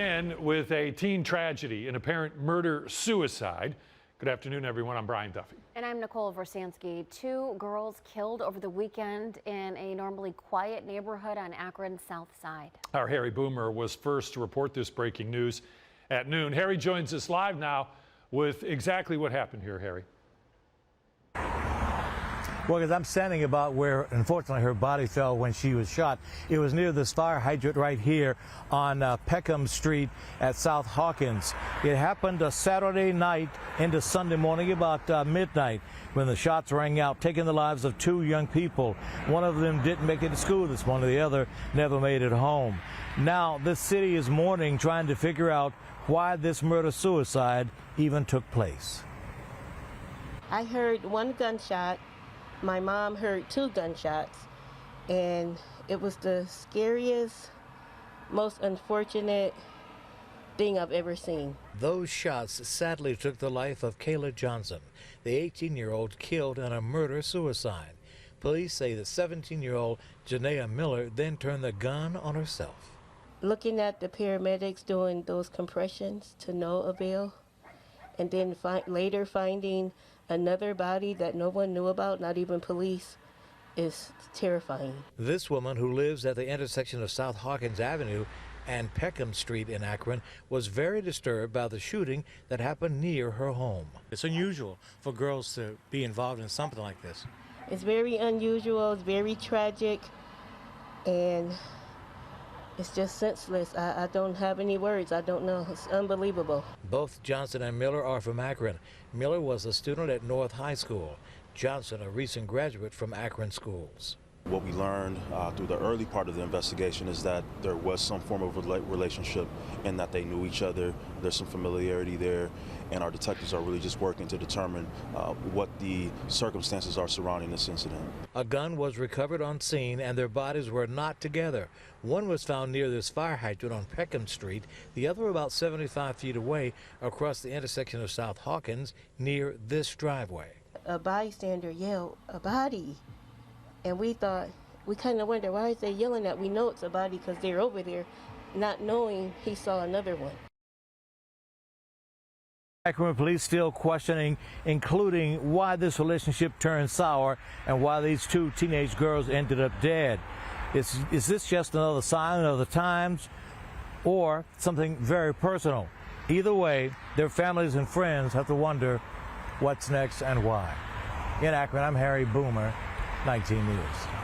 And with a teen tragedy, an apparent murder-suicide. Good afternoon, everyone. I'm Brian Duffy. And I'm Nicole Versansky. Two girls killed over the weekend in a normally quiet neighborhood on Akron's south side. Our Harry Boomer was first to report this breaking news at noon. Harry joins us live now with exactly what happened here, Harry. Well, because I'm standing about where, unfortunately, her body fell when she was shot. It was near this fire hydrant right here on Peckham Street at South Hawkins. It happened Saturday night into Sunday morning about midnight when the shots rang out, taking the lives of two young people. One of them didn't make it to school this morning. The other never made it home. Now, this city is mourning, trying to figure out why this murder-suicide even took place. I heard one gunshot. My mom heard two gunshots, and it was the scariest, most unfortunate thing I've ever seen. Those shots sadly took the life of Kayla Johnson, the 18-year-old killed in a murder-suicide. Police say the 17-year-old Janaea Miller then turned the gun on herself. Looking at the paramedics doing those compressions to no avail, and then later finding another body that no one knew about, not even police, is terrifying. This woman, who lives at the intersection of South Hawkins Avenue and Peckham Street in Akron, was very disturbed by the shooting that happened near her home. It's unusual for girls to be involved in something like this. It's very unusual, it's very tragic, and it's just senseless. I don't have any words. I don't know. It's unbelievable. Both Johnson and Miller are from Akron. Miller was a student at North High School. Johnson, a recent graduate from Akron schools. What we learned through the early part of the investigation is that there was some form of relationship and that they knew each other. There's some familiarity there, and our detectives are really just working to determine what the circumstances are surrounding this incident. A gun was recovered on scene, and their bodies were not together. One was found near this fire hydrant on Peckham Street, the other about 75 feet away across the intersection of South Hawkins near this driveway. A bystander yelled, "A body!" And we kind of wonder, why is they yelling that? We know it's a body because they're over there, not knowing he saw another one. Akron police still questioning, including why this relationship turned sour and why these two teenage girls ended up dead. Is this just another sign of the times or something very personal? Either way, their families and friends have to wonder what's next and why. In Akron, I'm Harry Boomer, 19 News.